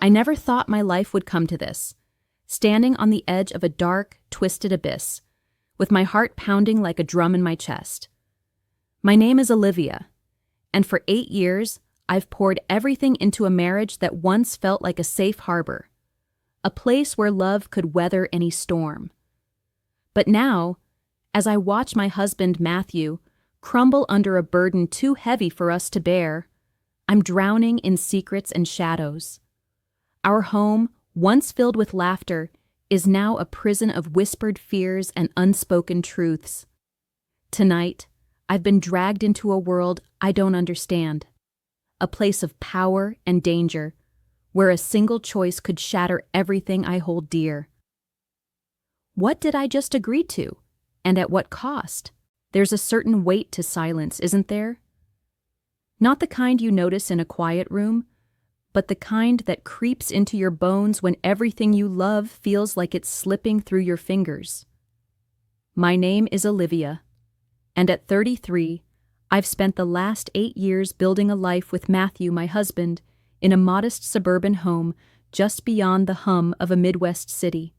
I never thought my life would come to this, standing on the edge of a dark, twisted abyss, with my heart pounding like a drum in my chest. My name is Olivia, and for 8 years, I've poured everything into a marriage that once felt like a safe harbor, a place where love could weather any storm. But now, as I watch my husband, Matthew, crumble under a burden too heavy for us to bear, I'm drowning in secrets and shadows. Our home, once filled with laughter, is now a prison of whispered fears and unspoken truths. Tonight, I've been dragged into a world I don't understand, a place of power and danger, where a single choice could shatter everything I hold dear. What did I just agree to, and at what cost? There's a certain weight to silence, isn't there? Not the kind you notice in a quiet room, but the kind that creeps into your bones when everything you love feels like it's slipping through your fingers. My name is Olivia, and at 33, I've spent the last 8 years building a life with Matthew, my husband, in a modest suburban home just beyond the hum of a Midwest city.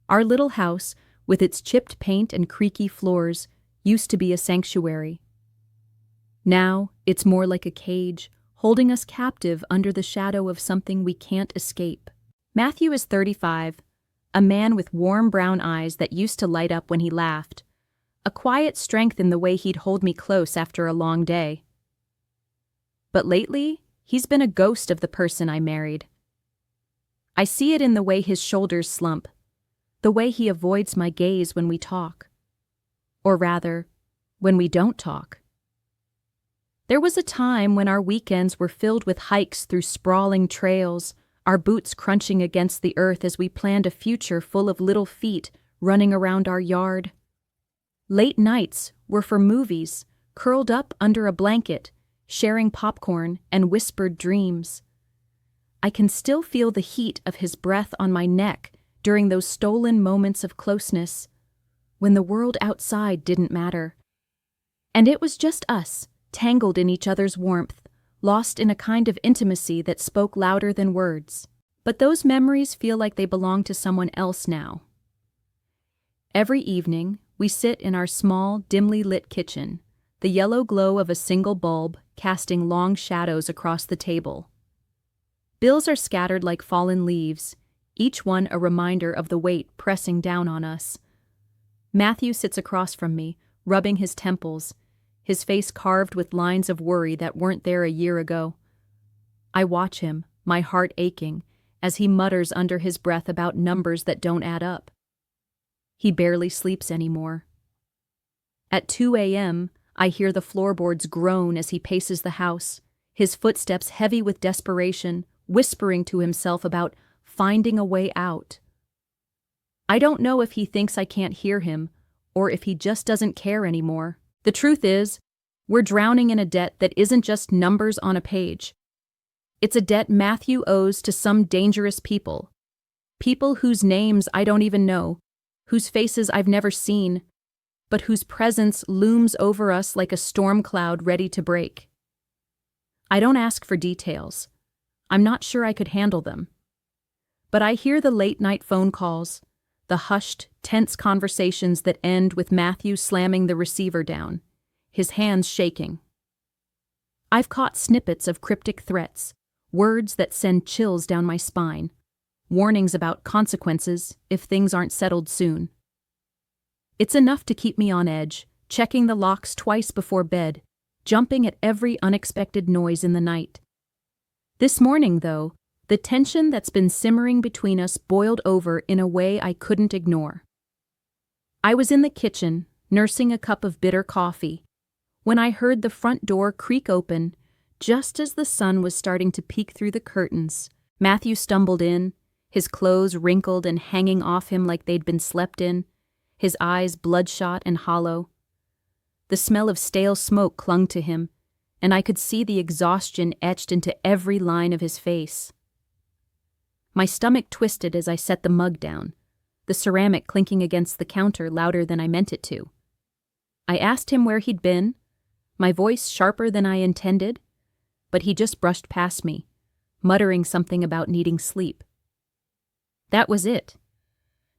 Our little house, with its chipped paint and creaky floors, used to be a sanctuary. Now, it's more like a cage, holding us captive under the shadow of something we can't escape. Matthew is 35, a man with warm brown eyes that used to light up when he laughed, a quiet strength in the way he'd hold me close after a long day. But lately, he's been a ghost of the person I married. I see it in the way his shoulders slump, the way he avoids my gaze when we talk. Or rather, when we don't talk. There was a time when our weekends were filled with hikes through sprawling trails, our boots crunching against the earth as we planned a future full of little feet running around our yard. Late nights were for movies, curled up under a blanket, sharing popcorn and whispered dreams. I can still feel the heat of his breath on my neck during those stolen moments of closeness, when the world outside didn't matter. And it was just us, tangled in each other's warmth, lost in a kind of intimacy that spoke louder than words. But those memories feel like they belong to someone else now. Every evening, we sit in our small, dimly lit kitchen, the yellow glow of a single bulb casting long shadows across the table. Bills are scattered like fallen leaves, each one a reminder of the weight pressing down on us. Matthew sits across from me, rubbing his temples, his face carved with lines of worry that weren't there a year ago. I watch him, my heart aching, as he mutters under his breath about numbers that don't add up. He barely sleeps anymore. At 2 a.m., I hear the floorboards groan as he paces the house, his footsteps heavy with desperation, whispering to himself about finding a way out. I don't know if he thinks I can't hear him, or if he just doesn't care anymore. The truth is, we're drowning in a debt that isn't just numbers on a page. It's a debt Matthew owes to some dangerous people. People whose names I don't even know, whose faces I've never seen, but whose presence looms over us like a storm cloud ready to break. I don't ask for details. I'm not sure I could handle them. But I hear the late-night phone calls, the hushed, tense conversations that end with Matthew slamming the receiver down, his hands shaking. I've caught snippets of cryptic threats, words that send chills down my spine, warnings about consequences if things aren't settled soon. It's enough to keep me on edge, checking the locks twice before bed, jumping at every unexpected noise in the night. This morning, though, the tension that's been simmering between us boiled over in a way I couldn't ignore. I was in the kitchen, nursing a cup of bitter coffee, when I heard the front door creak open just as the sun was starting to peek through the curtains. Matthew stumbled in, his clothes wrinkled and hanging off him like they'd been slept in, his eyes bloodshot and hollow. The smell of stale smoke clung to him, and I could see the exhaustion etched into every line of his face. My stomach twisted as I set the mug down, the ceramic clinking against the counter louder than I meant it to. I asked him where he'd been, my voice sharper than I intended, but he just brushed past me, muttering something about needing sleep. That was it.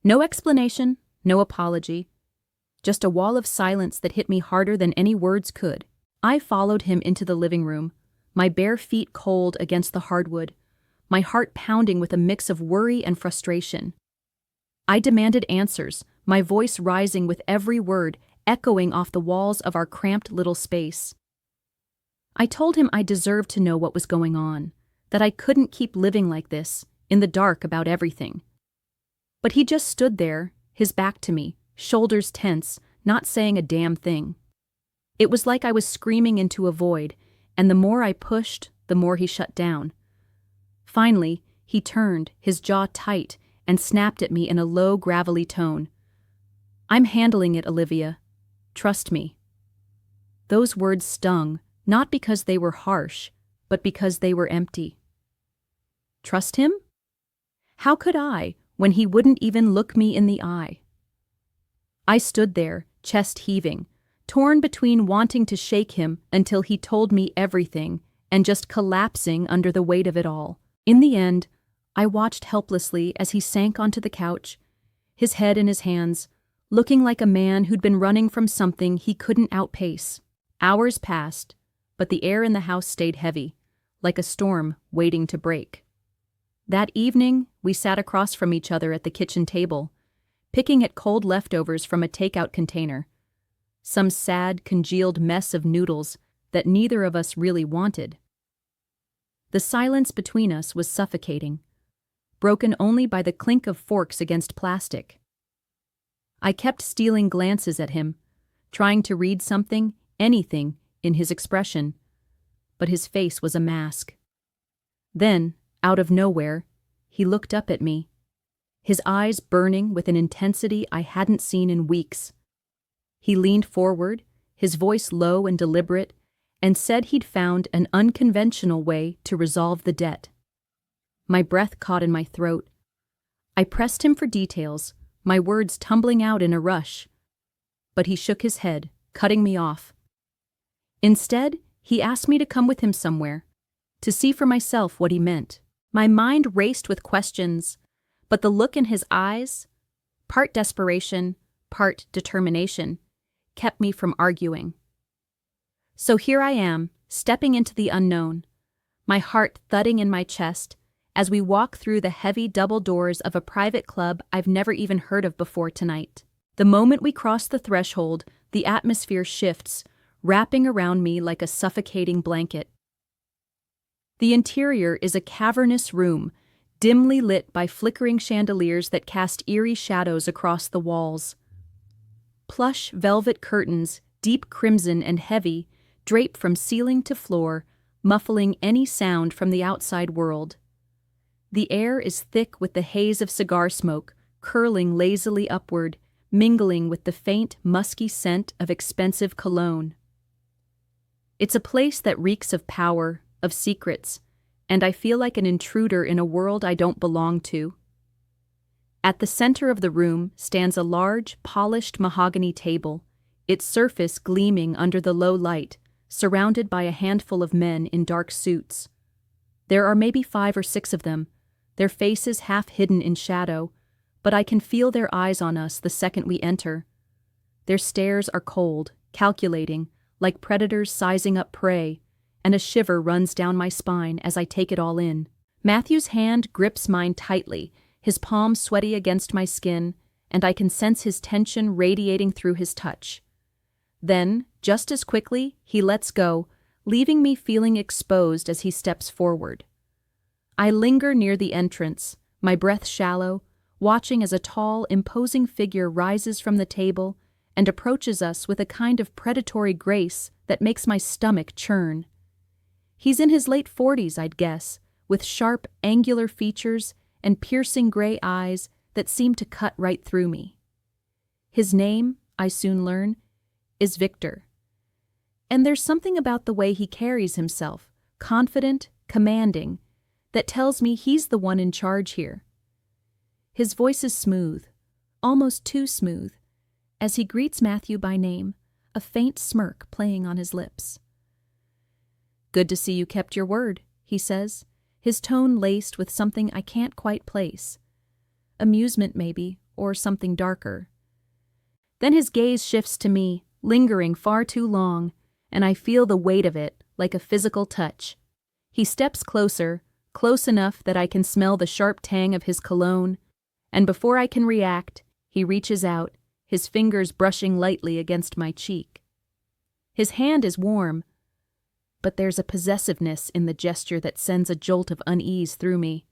No explanation, no apology, just a wall of silence that hit me harder than any words could. I followed him into the living room, my bare feet cold against the hardwood, my heart pounding with a mix of worry and frustration. I demanded answers, my voice rising with every word, echoing off the walls of our cramped little space. I told him I deserved to know what was going on, that I couldn't keep living like this, in the dark about everything. But he just stood there, his back to me, shoulders tense, not saying a damn thing. It was like I was screaming into a void, and the more I pushed, the more he shut down. Finally, he turned, his jaw tight, and snapped at me in a low, gravelly tone. "I'm handling it, Olivia. Trust me." Those words stung, not because they were harsh, but because they were empty. Trust him? How could I, when he wouldn't even look me in the eye? I stood there, chest heaving, torn between wanting to shake him until he told me everything and just collapsing under the weight of it all. In the end, I watched helplessly as he sank onto the couch, his head in his hands, looking like a man who'd been running from something he couldn't outpace. Hours passed, but the air in the house stayed heavy, like a storm waiting to break. That evening, we sat across from each other at the kitchen table, picking at cold leftovers from a takeout container. Some sad, congealed mess of noodles that neither of us really wanted. The silence between us was suffocating, broken only by the clink of forks against plastic. I kept stealing glances at him, trying to read something, anything, in his expression, but his face was a mask. Then, out of nowhere, he looked up at me, his eyes burning with an intensity I hadn't seen in weeks. He leaned forward, his voice low and deliberate, and said he'd found an unconventional way to resolve the debt. My breath caught in my throat. I pressed him for details, my words tumbling out in a rush. But he shook his head, cutting me off. Instead, he asked me to come with him somewhere, to see for myself what he meant. My mind raced with questions, but the look in his eyes, part desperation, part determination, kept me from arguing. So here I am, stepping into the unknown, my heart thudding in my chest, as we walk through the heavy double doors of a private club I've never even heard of before tonight. The moment we cross the threshold, the atmosphere shifts, wrapping around me like a suffocating blanket. The interior is a cavernous room, dimly lit by flickering chandeliers that cast eerie shadows across the walls. Plush velvet curtains, deep crimson and heavy, drape from ceiling to floor, muffling any sound from the outside world. The air is thick with the haze of cigar smoke, curling lazily upward, mingling with the faint, musky scent of expensive cologne. It's a place that reeks of power, of secrets, and I feel like an intruder in a world I don't belong to. At the center of the room stands a large, polished mahogany table, its surface gleaming under the low light, surrounded by a handful of men in dark suits. There are maybe 5 or 6 of them, their faces half hidden in shadow, but I can feel their eyes on us the second we enter. Their stares are cold, calculating, like predators sizing up prey, and a shiver runs down my spine as I take it all in. Matthew's hand grips mine tightly, his palm sweaty against my skin, and I can sense his tension radiating through his touch. Then, just as quickly, he lets go, leaving me feeling exposed as he steps forward. I linger near the entrance, my breath shallow, watching as a tall, imposing figure rises from the table and approaches us with a kind of predatory grace that makes my stomach churn. He's in his late 40s, I'd guess, with sharp, angular features and piercing gray eyes that seem to cut right through me. His name, I soon learn, is Victor. And there's something about the way he carries himself, confident, commanding, that tells me he's the one in charge here. His voice is smooth, almost too smooth, as he greets Matthew by name, a faint smirk playing on his lips. "Good to see you kept your word," he says, his tone laced with something I can't quite place. Amusement, maybe, or something darker. Then his gaze shifts to me, lingering far too long, and I feel the weight of it, like a physical touch. He steps closer, close enough that I can smell the sharp tang of his cologne, and before I can react, he reaches out, his fingers brushing lightly against my cheek. His hand is warm, but there's a possessiveness in the gesture that sends a jolt of unease through me,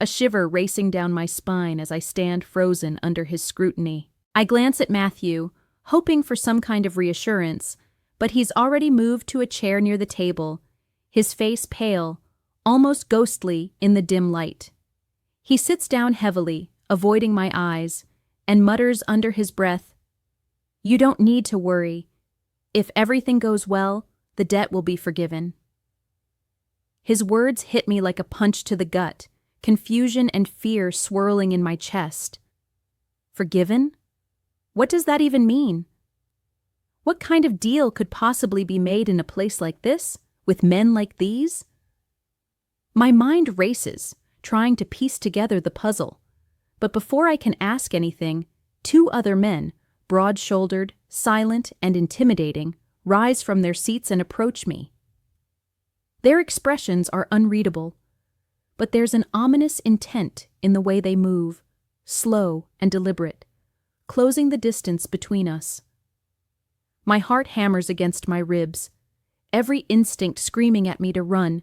a shiver racing down my spine as I stand frozen under his scrutiny. I glance at Matthew, hoping for some kind of reassurance, but he's already moved to a chair near the table, his face pale, almost ghostly in the dim light. He sits down heavily, avoiding my eyes, and mutters under his breath, "You don't need to worry. If everything goes well, the debt will be forgiven." His words hit me like a punch to the gut, confusion and fear swirling in my chest. Forgiven? What does that even mean? What kind of deal could possibly be made in a place like this, with men like these? My mind races, trying to piece together the puzzle. But before I can ask anything, two other men, broad-shouldered, silent, and intimidating, rise from their seats and approach me. Their expressions are unreadable, but there's an ominous intent in the way they move, slow and deliberate, closing the distance between us. My heart hammers against my ribs, every instinct screaming at me to run,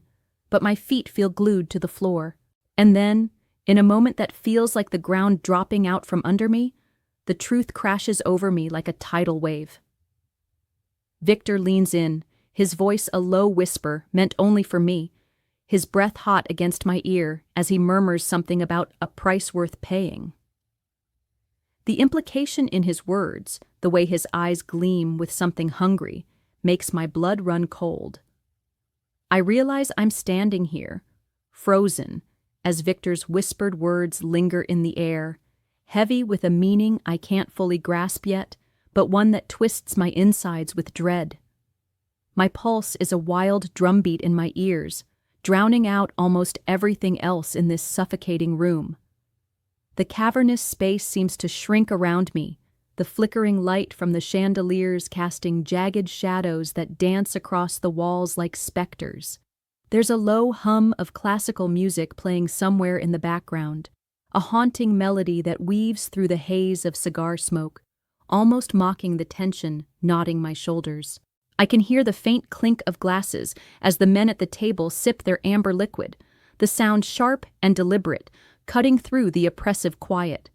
but my feet feel glued to the floor. And then, in a moment that feels like the ground dropping out from under me, the truth crashes over me like a tidal wave. Victor leans in, his voice a low whisper meant only for me, his breath hot against my ear as he murmurs something about a price worth paying. The implication in his words, the way his eyes gleam with something hungry, makes my blood run cold. I realize I'm standing here, frozen, as Victor's whispered words linger in the air, heavy with a meaning I can't fully grasp yet, but one that twists my insides with dread. My pulse is a wild drumbeat in my ears, drowning out almost everything else in this suffocating room. The cavernous space seems to shrink around me, the flickering light from the chandeliers casting jagged shadows that dance across the walls like specters. There's a low hum of classical music playing somewhere in the background, a haunting melody that weaves through the haze of cigar smoke, almost mocking the tension knotting my shoulders. I can hear the faint clink of glasses as the men at the table sip their amber liquid, the sound sharp and deliberate, cutting through the oppressive quiet.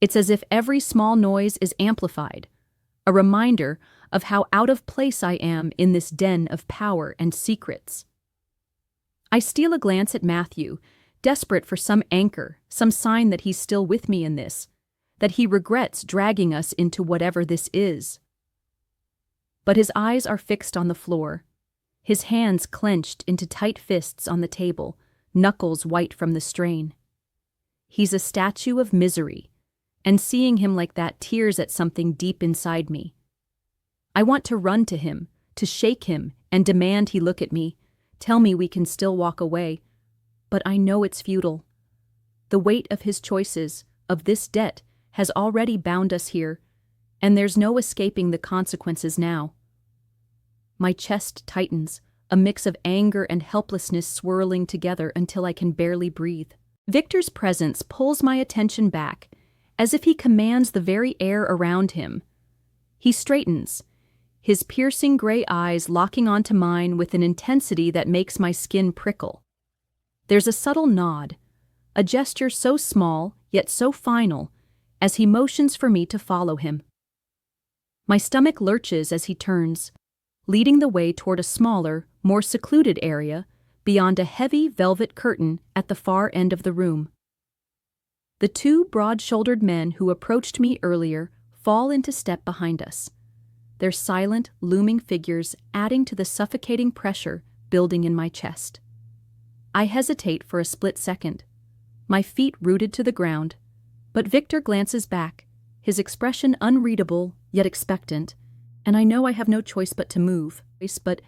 It's as if every small noise is amplified, a reminder of how out of place I am in this den of power and secrets. I steal a glance at Matthew, desperate for some anchor, some sign that he's still with me in this, that he regrets dragging us into whatever this is. But his eyes are fixed on the floor, his hands clenched into tight fists on the table, knuckles white from the strain. He's a statue of misery, and seeing him like that tears at something deep inside me. I want to run to him, to shake him, and demand he look at me, tell me we can still walk away, but I know it's futile. The weight of his choices, of this debt, has already bound us here, and there's no escaping the consequences now. My chest tightens, a mix of anger and helplessness swirling together until I can barely breathe. Victor's presence pulls my attention back, as if he commands the very air around him. He straightens, his piercing gray eyes locking onto mine with an intensity that makes my skin prickle. There's a subtle nod, a gesture so small yet so final, as he motions for me to follow him. My stomach lurches as he turns, leading the way toward a smaller, more secluded area beyond a heavy velvet curtain at the far end of the room. The two broad-shouldered men who approached me earlier fall into step behind us, their silent, looming figures adding to the suffocating pressure building in my chest. I hesitate for a split second, my feet rooted to the ground, but Victor glances back, his expression unreadable yet expectant, and I know I have no choice but to move. But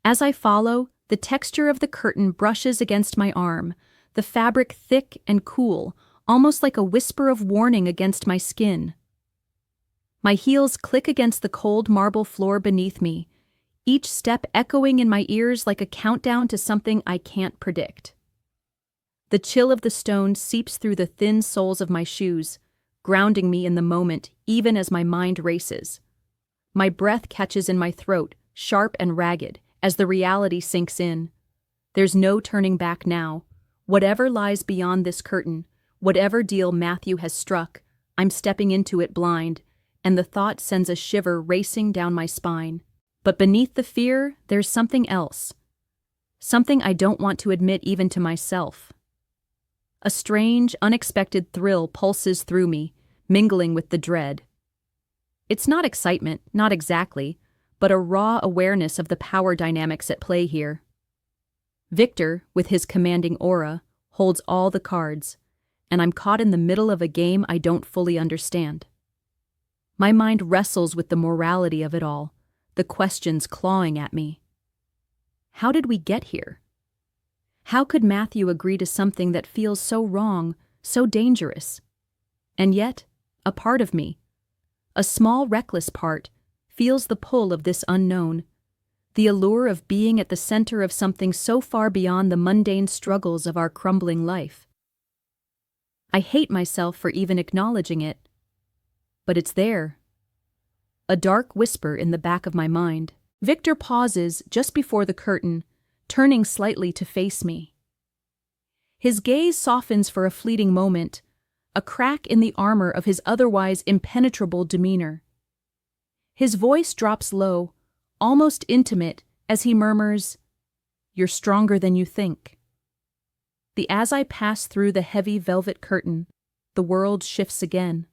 as I follow, The texture of the curtain brushes against my arm, the fabric thick and cool, almost like a whisper of warning against my skin. My heels click against the cold marble floor beneath me, each step echoing in my ears like a countdown to something I can't predict. The chill of the stone seeps through the thin soles of my shoes, grounding me in the moment even as my mind races. My breath catches in my throat, sharp and ragged, as the reality sinks in. There's no turning back now. Whatever lies beyond this curtain, whatever deal Matthew has struck, I'm stepping into it blind, and the thought sends a shiver racing down my spine. But beneath the fear, there's something else. Something I don't want to admit even to myself. A strange, unexpected thrill pulses through me, mingling with the dread. It's not excitement, not exactly, but a raw awareness of the power dynamics at play here. Victor, with his commanding aura, holds all the cards, and I'm caught in the middle of a game I don't fully understand. My mind wrestles with the morality of it all, the questions clawing at me. How did we get here? How could Matthew agree to something that feels so wrong, so dangerous? And yet, a part of me, a small reckless part, feels the pull of this unknown, the allure of being at the center of something so far beyond the mundane struggles of our crumbling life. I hate myself for even acknowledging it, but it's there. A dark whisper in the back of my mind. Victor pauses just before the curtain, turning slightly to face me. His gaze softens for a fleeting moment, a crack in the armor of his otherwise impenetrable demeanor. His voice drops low, almost intimate, as he murmurs, "You're stronger than you think." As I pass through the heavy velvet curtain, the world shifts again,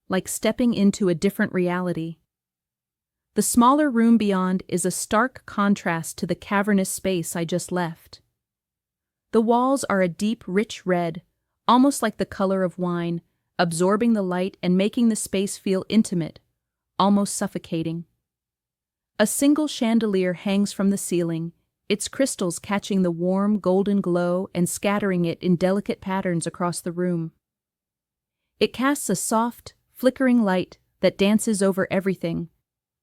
like stepping into a different reality. The smaller room beyond is a stark contrast to the cavernous space I just left. The walls are a deep, rich red, almost like the color of wine, absorbing the light and making the space feel intimate, almost suffocating. A single chandelier hangs from the ceiling, its crystals catching the warm, golden glow and scattering it in delicate patterns across the room. It casts a soft, flickering light that dances over everything,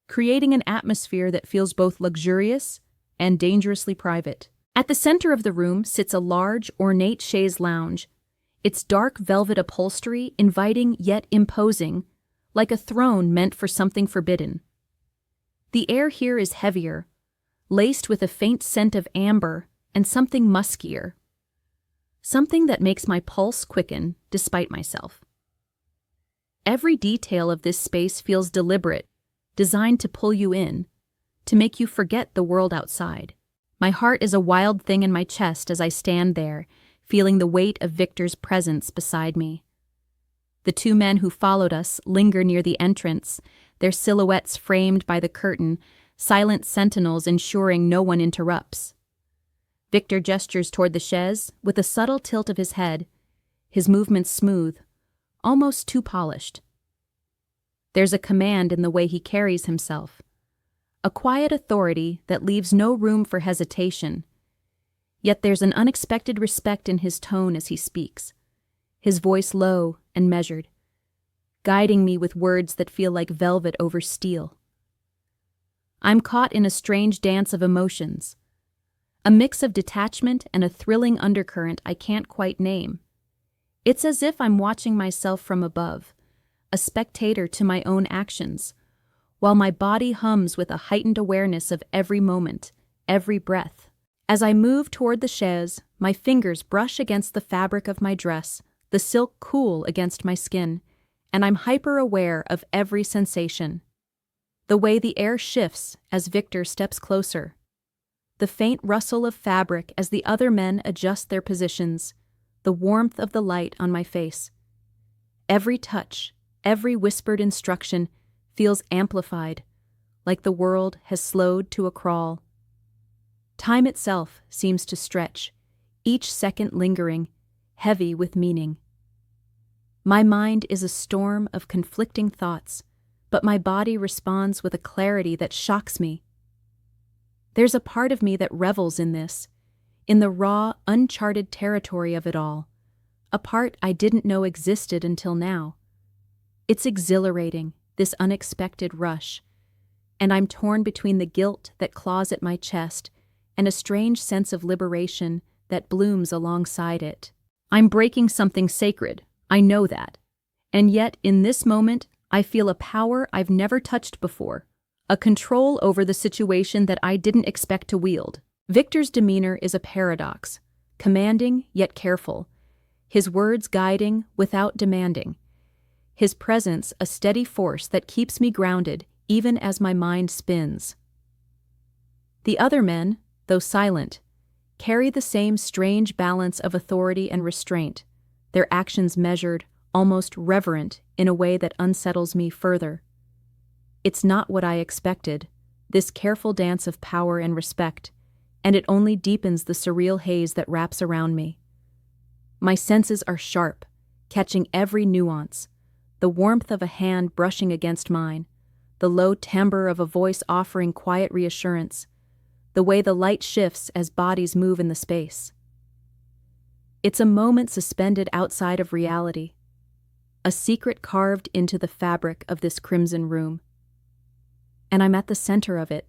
creating an atmosphere that feels both luxurious and dangerously private. At the center of the room sits a large, ornate chaise lounge, its dark velvet upholstery inviting yet imposing, like a throne meant for something forbidden. The air here is heavier, laced with a faint scent of amber and something muskier. Something that makes my pulse quicken despite myself. Every detail of this space feels deliberate, designed to pull you in, to make you forget the world outside. My heart is a wild thing in my chest as I stand there, feeling the weight of Victor's presence beside me. The two men who followed us linger near the entrance, their silhouettes framed by the curtain, silent sentinels ensuring no one interrupts. Victor gestures toward the chaise with a subtle tilt of his head, his movements smooth, almost too polished. There's a command in the way he carries himself, a quiet authority that leaves no room for hesitation. Yet there's an unexpected respect in his tone as he speaks, his voice low and measured, guiding me with words that feel like velvet over steel. I'm caught in a strange dance of emotions, a mix of detachment and a thrilling undercurrent I can't quite name. It's as if I'm watching myself from above, a spectator to my own actions, while my body hums with a heightened awareness of every moment, every breath. As I move toward the chaise, my fingers brush against the fabric of my dress, the silk cool against my skin, and I'm hyper-aware of every sensation. The way the air shifts as Victor steps closer, the faint rustle of fabric as the other men adjust their positions, the warmth of the light on my face. Every touch, every whispered instruction feels amplified, like the world has slowed to a crawl. Time itself seems to stretch, each second lingering, heavy with meaning. My mind is a storm of conflicting thoughts, but my body responds with a clarity that shocks me. There's a part of me that revels in this, in the raw, uncharted territory of it all, a part I didn't know existed until now. It's exhilarating, this unexpected rush, and I'm torn between the guilt that claws at my chest and a strange sense of liberation that blooms alongside it. I'm breaking something sacred, I know that, and yet in this moment I feel a power I've never touched before, a control over the situation that I didn't expect to wield. Victor's demeanor is a paradox, commanding yet careful, his words guiding without demanding, his presence a steady force that keeps me grounded even as my mind spins. The other men, though silent, carry the same strange balance of authority and restraint, their actions measured, almost reverent, in a way that unsettles me further. It's not what I expected, this careful dance of power and respect, and it only deepens the surreal haze that wraps around me. My senses are sharp, catching every nuance, the warmth of a hand brushing against mine, the low timbre of a voice offering quiet reassurance, the way the light shifts as bodies move in the space. It's a moment suspended outside of reality, a secret carved into the fabric of this crimson room. And I'm at the center of it,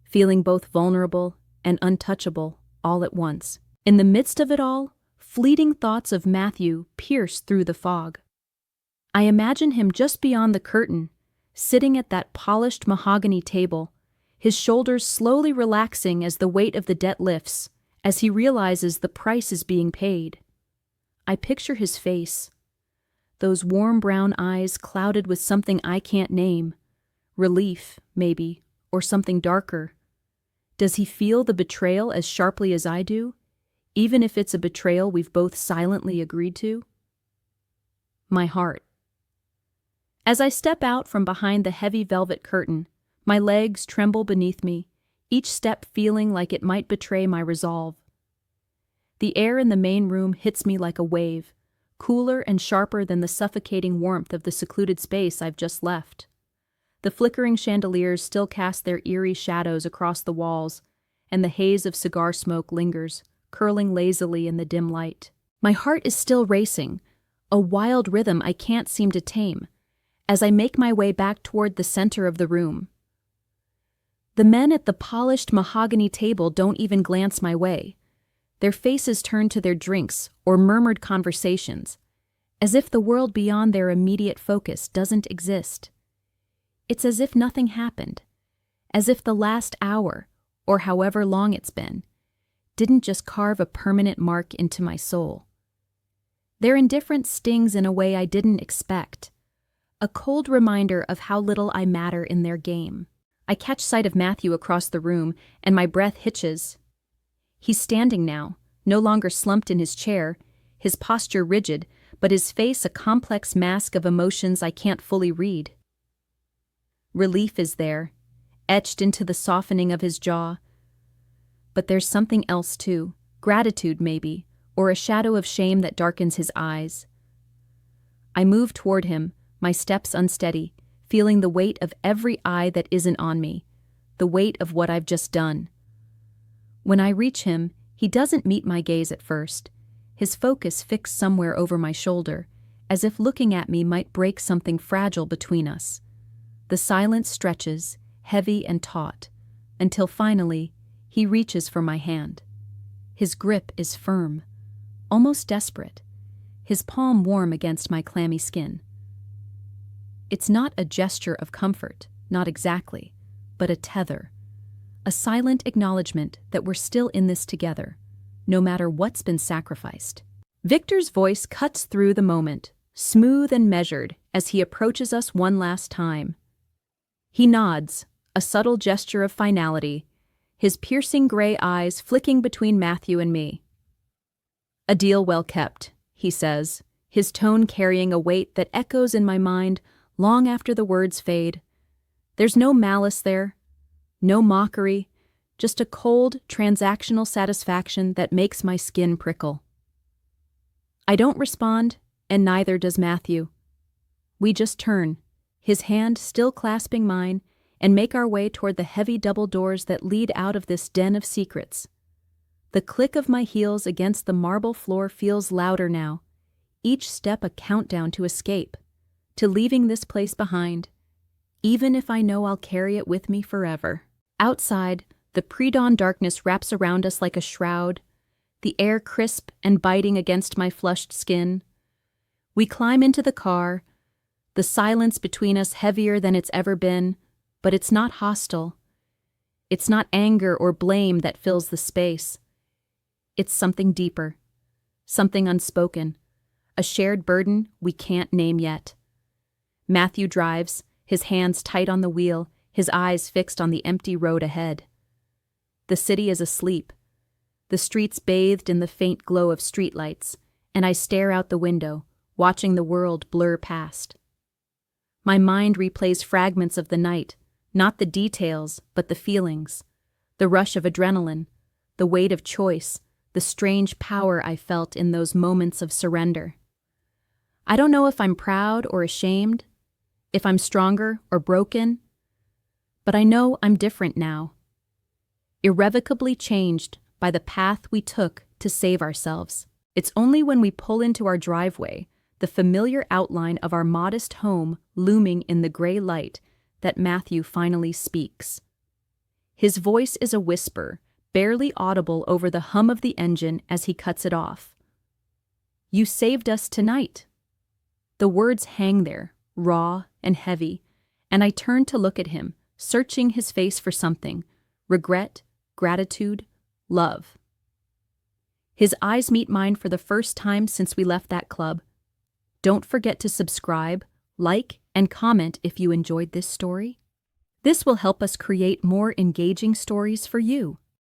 feeling both vulnerable and untouchable all at once. In the midst of it all, fleeting thoughts of Matthew pierce through the fog. I imagine him just beyond the curtain, sitting at that polished mahogany table, his shoulders slowly relaxing as the weight of the debt lifts, as he realizes the price is being paid. I picture his face, those warm brown eyes clouded with something I can't name, relief, maybe, or something darker. Does he feel the betrayal as sharply as I do, even if it's a betrayal we've both silently agreed to? My heart. As I step out from behind the heavy velvet curtain, my legs tremble beneath me, each step feeling like it might betray my resolve. The air in the main room hits me like a wave, cooler and sharper than the suffocating warmth of the secluded space I've just left. The flickering chandeliers still cast their eerie shadows across the walls, and the haze of cigar smoke lingers, curling lazily in the dim light. My heart is still racing, a wild rhythm I can't seem to tame, as I make my way back toward the center of the room. The men at the polished mahogany table don't even glance my way. Their faces turn to their drinks or murmured conversations, as if the world beyond their immediate focus doesn't exist. It's as if nothing happened, as if the last hour, or however long it's been, didn't just carve a permanent mark into my soul. Their indifference stings in a way I didn't expect, a cold reminder of how little I matter in their game. I catch sight of Matthew across the room, and my breath hitches. He's standing now, no longer slumped in his chair, his posture rigid, but his face a complex mask of emotions I can't fully read. Relief is there, etched into the softening of his jaw. But there's something else too, gratitude maybe, or a shadow of shame that darkens his eyes. I move toward him, my steps unsteady, feeling the weight of every eye that isn't on me, the weight of what I've just done. When I reach him, he doesn't meet my gaze at first, his focus fixed somewhere over my shoulder, as if looking at me might break something fragile between us. The silence stretches, heavy and taut, until finally, he reaches for my hand. His grip is firm, almost desperate, his palm warm against my clammy skin. It's not a gesture of comfort, not exactly, but a tether, a silent acknowledgement that we're still in this together, no matter what's been sacrificed. Victor's voice cuts through the moment, smooth and measured, as he approaches us one last time. He nods, a subtle gesture of finality, his piercing gray eyes flicking between Matthew and me. "A deal well kept," he says, his tone carrying a weight that echoes in my mind long after the words fade. There's no malice there, no mockery, just a cold, transactional satisfaction that makes my skin prickle. I don't respond, and neither does Matthew. We just turn, his hand still clasping mine, and make our way toward the heavy double doors that lead out of this den of secrets. The click of my heels against the marble floor feels louder now, each step a countdown to escape, to leaving this place behind, even if I know I'll carry it with me forever. Outside, the pre-dawn darkness wraps around us like a shroud, the air crisp and biting against my flushed skin. We climb into the car, the silence between us heavier than it's ever been, but it's not hostile. It's not anger or blame that fills the space. It's something deeper, something unspoken, a shared burden we can't name yet. Matthew drives, his hands tight on the wheel, his eyes fixed on the empty road ahead. The city is asleep, the streets bathed in the faint glow of streetlights, and I stare out the window, watching the world blur past. My mind replays fragments of the night, not the details, but the feelings, the rush of adrenaline, the weight of choice, the strange power I felt in those moments of surrender. I don't know if I'm proud or ashamed, if I'm stronger or broken, but I know I'm different now, irrevocably changed by the path we took to save ourselves. It's only when we pull into our driveway, the familiar outline of our modest home looming in the gray light, that Matthew finally speaks. His voice is a whisper, barely audible over the hum of the engine as he cuts it off. "You saved us tonight." The words hang there, raw and heavy, and I turn to look at him, searching his face for something: regret, gratitude, love. His eyes meet mine for the first time since we left that club. Don't forget to subscribe, like, and comment if you enjoyed this story. This will help us create more engaging stories for you.